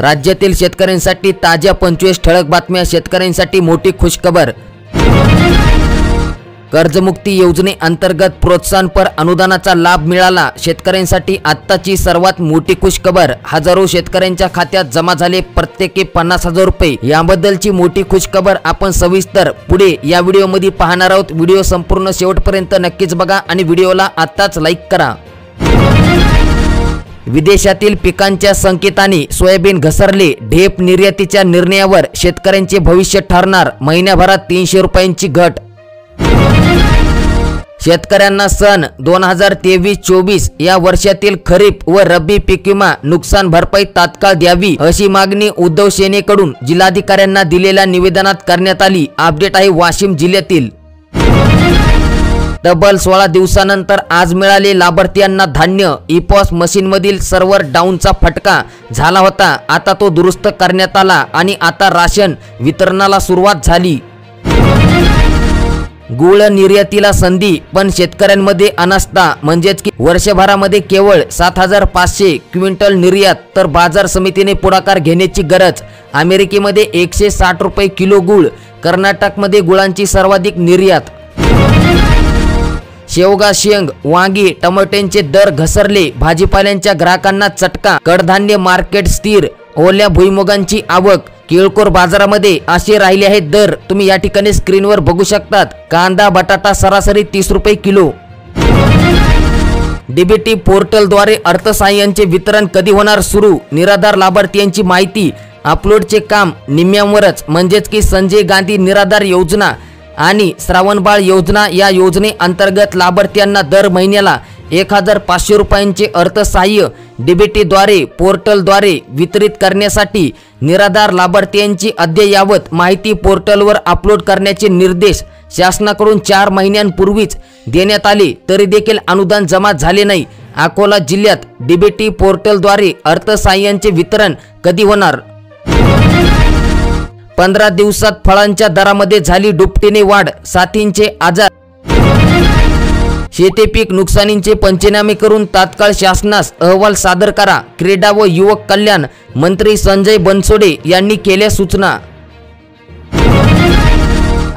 राज्यातील शेतकऱ्यांसाठी ताज्या 25 ठळक बातम्या। शेतकऱ्यांसाठी मोठी खुशखबर। कर्जमुक्ती योजनेअंतर्गत प्रोत्साहनपर अनुदानाचा लाभ मिळाला। शेतकऱ्यांसाठी आत्ताची सर्वात मोठी खुशखबर। हजारो शेतकऱ्यांच्या खात्यात जमा झाले प्रत्येकी 50,000 रुपये। याबद्दलची मोठी खुशखबर आपण सविस्तर पुढे या व्हिडिओमध्ये पाहणार आहोत। व्हिडिओ संपूर्ण शेवटपर्यंत नक्कीच बघा आणि व्हिडिओला आत्ताच लाईक करा। विदेशातील पिकांच्या संकेताने सोयाबीन घसरले। ढेप निर्यातीच्या निर्णयावर शेतकऱ्यांचे भविष्य ठरणार। महिन्याभरात 300 रुपयांची घट। शेतकऱ्यांना सन 2023-24 या वर्षातील खरीप व रब्बी पीक विमा नुकसान भरपाई तात्काळ द्यावी अशी मागणी उद्धव सेनेकडून जिल्हाधिकाऱ्यांना दिलेल्या निवेदनात करण्यात आली। अपडेट आहे वाशिम जिल्ह्यातील। तब्बल 16 दिवसानंतर आज मिळाले लाभार्थ्यांना धान्य। ईपॉस मशीनमधील सर्व्हर डाऊनचा फटका झाला होता। आता तो दुरुस्त करण्यात आला आणि आता राशन वितरणाला सुरुवात झाली। गुळ निर्यातीला संधी पण शेतकऱ्यांमध्ये अनास्था। म्हणजेच की वर्षभरामध्ये केवळ 7,500 क्विंटल निर्यात, तर बाजार समितीने पुढाकार घेण्याची गरज। अमेरिकेमध्ये 160 रुपये किलो गुळ। कर्नाटकमध्ये गुळांची सर्वाधिक निर्यात। शेवगा, शेंग, वांगी, टमाट्यांचे दर घसरले। भाजीपाल्यांच्या ग्राहकांना चटका। कडधान्य मार्केट स्थिर। ओल्या भुईमुगांची आवक। केळकोर बाजारामध्ये असे राहिले आहेत दर। तुम्ही या ठिकाणी स्क्रीनवर बघू शकतात। कांदा, बटाटा सरासरी 30 रुपये किलो। डीबीटी पोर्टलद्वारे अर्थसहाय्याचे वितरण कधी होणार सुरू? निराधार लाभार्थ्यांची माहिती। अपलोडचे काम निम्म्यावरच। म्हणजेच की संजय गांधी निराधार योजना आणि श्रावणबाळ योजना या योजनेअंतर्गत लाभार्थ्यांना दर महिन्याला 1,500 रुपयांचे अर्थसहाय्य डीबीटीद्वारे पोर्टलद्वारे वितरित करण्यासाठी निराधार लाभार्थ्यांची अद्ययावत माहिती पोर्टलवर अपलोड करण्याचे निर्देश शासनाकडून 4 महिन्यांपूर्वीच देण्यात आले, तरी देखील अनुदान जमा झाले नाही। अकोला जिल्ह्यात डीबीटी पोर्टलद्वारे अर्थसहाय्याचे वितरण कधी होणार? 15 दिवसात फळांच्या दरामध्ये झाली दुपटीने वाढ। साथींचे आजार। शेती पीक नुकसानींचे पंचनामे करून तात्काळ शासनास अहवाल सादर करा। क्रीडा व युवक कल्याण मंत्री संजय बनसोडे यांनी केल्या सूचना।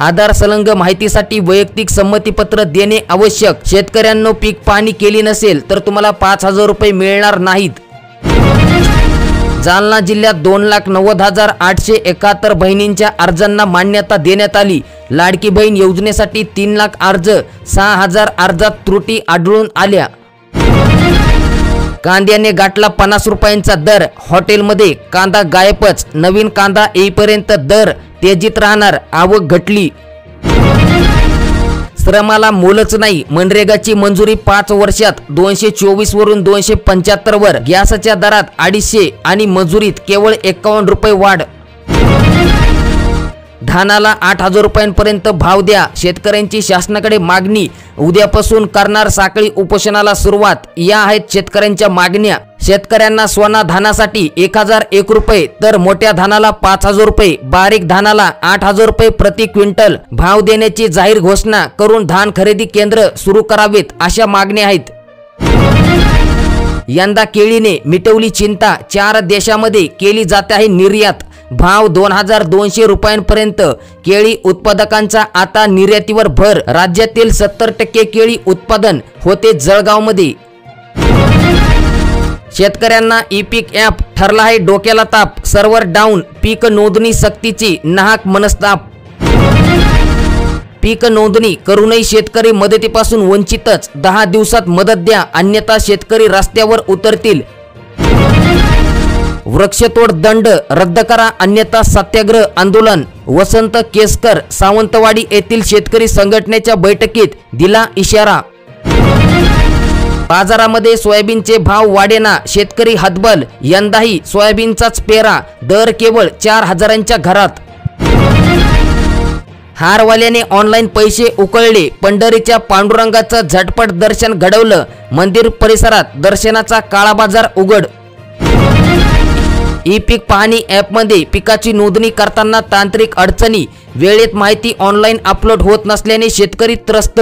आधार संलग्न माहितीसाठी वैयक्तिक संमतीपत्र देणे आवश्यक। शेतकऱ्यांनो, पीक पाहणी केली नसेल तर तुम्हाला 5,000 रुपये मिळणार नाहीत। जालना जिल्ह्यात 2,90,871 बहिणींच्या अर्जांना मान्यता देण्यात आली। लाडकी बहीण योजनेसाठी 3 लाख अर्ज, 6,000 अर्जात त्रुटी आढळून आल्या। कांद्याने गाठला 50 रुपयांचा दर। हॉटेलमध्ये कांदा गायबच। नवीन कांदा येईपर्यंत दर तेजीत राहणार। आवक घटली। श्रमाला मोलच नाही। मनरेगाची मंजुरी 5 वर्षात 224 वरून 275 वर। गॅसच्या दरात 250 आणि मजुरीत केवळ 51 रुपये वाढ। धानाला 8,000 रुपयांपर्यंत भाव द्या। शेतकऱ्यांची शासनाकडे मागणी। उद्यापासून करणार साखळी उपोषणाला सुरुवात। या आहेत शेतकऱ्यांच्या मागण्या। शेतकऱ्यांना सोना धानासाठी 1,001 रुपये, तर मोठ्या धानाला 5,000 रुपये, बारीक धानाला 8,000 रुपये प्रति क्विंटल भाव देण्याची जाहीर घोषणा करून धान खरेदी केंद्र सुरू करावेत, अशा मागण्या आहेत। यंदा केळीने मिटवली चिंता। 4 देशामध्ये केली जाते आहे निर्यात। भाव 2,200 रुपयांपर्यंत। केळी उत्पादकांचा आता निर्यातीवर भर। राज्यातील 70% केळी उत्पादन होते जळगावमध्ये। शेतकऱ्यांना ई पीक ॲप ठरला आहे डोक्याला ताप। Server down. पीक नोंदणी सक्तीची नाहक मनस्ताप। पीक नोंदणी करूनही शेतकरी मदतीपासून वंचितच। 10 दिवसात मदत द्या, अन्यथा शेतकरी रस्त्यावर उतरतील। वृक्षतोड दंड रद्द करा, अन्यथा सत्याग्रह आंदोलन। वसंत केसकर सावंतवाडी येथील शेतकरी संघटनेच्या बैठकीत दिला इशारा। बाजारामध्ये सोयाबीनचे भाव वाढेना। शेतकरी हतबल। यंदाही सोयाबीनचाच पेरा। दर केवळ 4,000च्या घरात। हारवाल्याने ऑनलाईन पैसे उकळले। पंढरीच्या पांडुरंगाचं झटपट दर्शन घडवलं। मंदिर परिसरात दर्शनाचा काळा बाजार उघड। ई पीक पाहणी ॲपमध्ये पिकाची नोंदणी करताना तांत्रिक अडचणी। वेळेत माहिती ऑनलाईन अपलोड होत नसल्याने शेतकरी त्रस्त।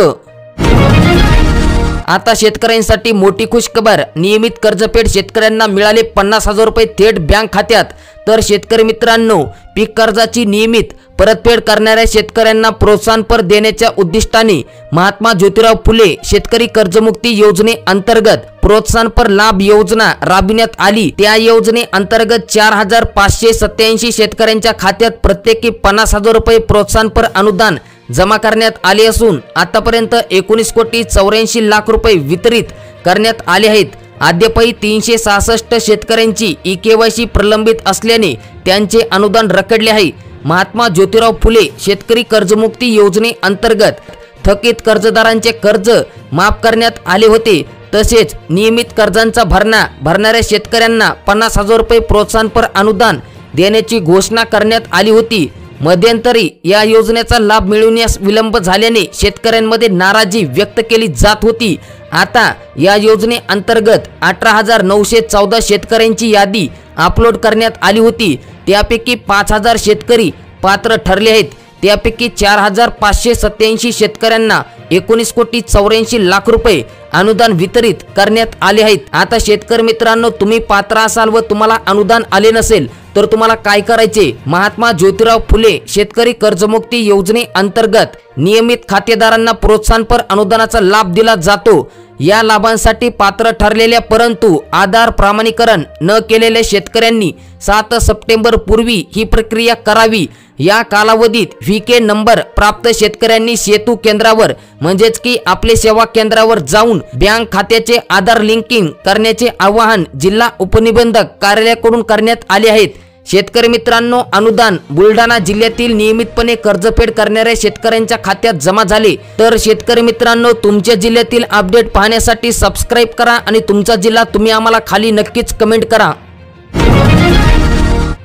आता शेतकऱ्यांसाठी मोठी खुशखबर। नियमित कर्जफेड शेतकऱ्यांना मिळाले 50,000 रुपये थेट बँक खात्यात। तर शेतकरी मित्रांनो, पीक कर्जाची नियमित परतफेड करणाऱ्या शेतकऱ्यांना प्रोत्साहनपर देण्याच्या उद्दिष्टाने महात्मा ज्योतिराव फुले शेतकरी कर्जमुक्ती योजनेअंतर्गत प्रोत्साहनपर लाभ योजना राबविण्यात आली। त्या योजनेअंतर्गत 4587 शेतकऱ्यांच्या खात्यात प्रत्येकी 50,000 रुपये प्रोत्साहनपर अनुदान जमा करण्यात आले असून आतापर्यंत 19,84,00,00,000 रुपये वितरित करण्यात आले आहेत। अद्यापही 366 शेतकऱ्यांची ई-केवायसी प्रलंबित असल्याने त्यांचे अनुदान रखडले आहे। महात्मा ज्योतिराव फुले शेतकरी कर्जमुक्ती योजनेअंतर्गत थकीत कर्जदारांचे कर्ज माफ करण्यात आले होते। तसेच नियमित कर्जांचा भरणा भरणाऱ्या शेतकऱ्यांना 50,000 रुपये प्रोत्साहनपर अनुदान देण्याची घोषणा करण्यात आली होती। मध्यंतरी या योजनेचा लाभ मिळवण्यास विलंब झाल्याने शेतकऱ्यांमध्ये नाराजी व्यक्त केली जात होती। आता या योजनेअंतर्गत 18,914 शेतकऱ्यांची यादी अपलोड करण्यात आली होती। त्यापैकी 5,000 शेतकरी पात्र ठरले आहेत। त्यापैकी 4,587 शेतकऱ्यांना 19,84,00,000 रुपये अनुदान वितरित करण्यात आले आहेत। आता शेतकरी मित्रांनो, तुम्ही पात्र असाल व तुम्हाला अनुदान आले नसेल तर तुम्हाला काय करायचे? महात्मा ज्योतिराव फुले शेतकरी कर्जमुक्ती योजनेअंतर्गत नियमित खातेदारांना प्रोत्साहनपर अनुदानाचा लाभ दिला जातो। या लाभांसाठी पात्र ठरलेल्या परंतु आधार प्रमाणीकरण न केलेल्या शेतकऱ्यांनी 7 सप्टेंबर पूर्वी ही प्रक्रिया करावी। या कालावधीत व्हीके नंबर प्राप्त शेतकऱ्यांनी सेतू केंद्रावर म्हणजेच की आपले सेवा केंद्रावर जाऊन बँक खात्याचे आधार लिंकिंग करण्याचे आवाहन जिल्हा उपनिबंधक कार्यालयाकडून करण्यात आले आहे। शेतकरी मित्रांनो, अनुदान बुलढाणा जिल्ह्यातील नियमितपणे कर्जफेड करणाऱ्या शेतकऱ्यांच्या खात्यात जमा झाले। तर शेतकरी मित्रांनो, तुमच्या जिल्ह्यातील अपडेट पाहण्यासाठी सबस्क्राइब करा आणि तुमचा जिल्हा तुम्ही आम्हाला खाली नक्कीच कमेंट करा।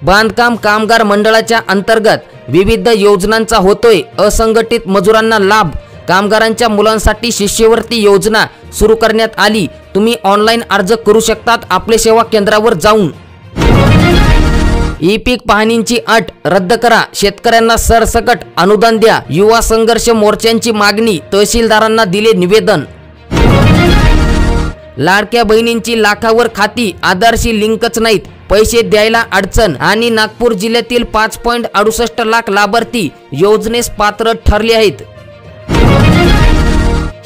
बांधकाम कामगार मंडळाच्या अंतर्गत विविध योजनांचा होतोय असंघटित मजुरांना लाभ। कामगारांच्या मुलांसाठी शिष्यवृत्ती योजना सुरू करण्यात आली। तुम्ही ऑनलाईन अर्ज करू शकतात आपले सेवा केंद्रावर जाऊन। ई पीक पाहणीची अट रद्द करा, शेतकऱ्यांना सरसकट अनुदान द्या। युवा संघर्ष मोर्चांची मागणी, तहसीलदारांना दिले निवेदन। लाडक्या बहिणींची लाखावर खाती आधारशी लिंकच नाहीत, पैसे द्यायला अडचण आणि नागपूर जिल्ह्यातील 5.68 लाख लाभार्थी योजनेस पात्र ठरले आहेत।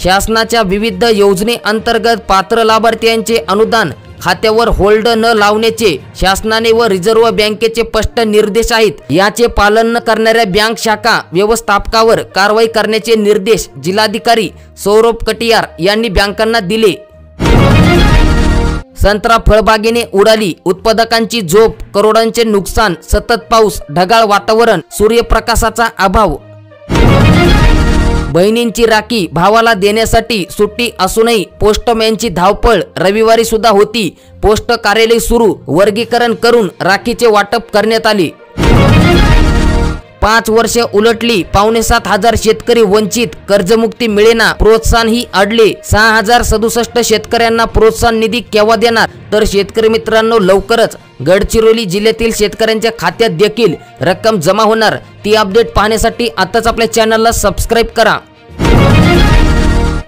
शासनाच्या विविध योजनेअंतर्गत पात्र लाभार्थ्यांचे अनुदान खात्यावर होल्ड न लावण्याचे शासनाने व रिझर्व्ह बँकेचे स्पष्ट निर्देश आहेत। याचे पालन न करणाऱ्या बँक शाखा व्यवस्थापकावर कारवाई करण्याचे निर्देश जिल्हाधिकारी सौरभ कटियार यांनी बँकांना दिले। संत्रा फळबागेने उडाली उत्पादकांची झोप, करोडांचे नुकसान। सतत पाऊस, ढगाळ वातावरण, सूर्यप्रकाशाचा अभाव। बहिणींची राखी भावाला देण्यासाठी सुट्टी असूनही पोस्टमॅनची धावपळ रविवारी सुद्धा होती। पोस्ट कार्यालय सुरू, वर्गीकरण करून राखीचे वाटप करण्यात आले। 5 वर्ष उलटली, 7,500 शेतकरी वंचित, कर्जमुक्ती मिळेना, प्रोत्साहन ही अडले। 6,067 शेतकऱ्यांना प्रोत्साहन निधी केव्हा देणार? तर शेतकरी मित्रांनो, लवकरच गडचिरोली जिल्ह्यातील शेतकऱ्यांच्या खात्यात देखील रक्कम जमा होणार। ती अपडेट पाहण्यासाठी आताच आपल्या चॅनलला सबस्क्राइब करा।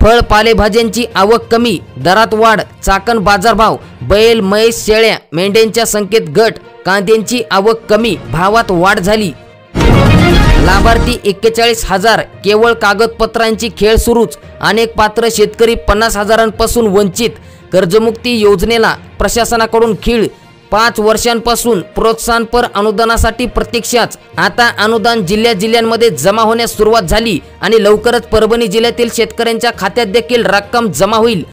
फळ पालेभाज्यांची आवक कमी, दरात वाढ। चाकण बाजारभाव, बैल, म्हैस, शेळ्या, मेंढ्यांच्या संख्येत घट, कांद्यांची आवक कमी, भावात वाढ झाली। लाभार्थी 41,000, केवळ कागदपत्रांची खेळ सुरूच। अनेक पात्र शेतकरी 50,000पासून वंचित, कर्जमुक्ती योजनेला प्रशासनाकडून खीळ। 5 वर्षांपासून प्रोत्साहनपर अनुदानासाठी प्रतीक्षाच। आता अनुदान जिल्ह्यांमध्ये जमा होण्यास सुरुवात झाली आणि लवकरच परभणी जिल्ह्यातील शेतकऱ्यांच्या खात्यात देखील रक्कम जमा होईल।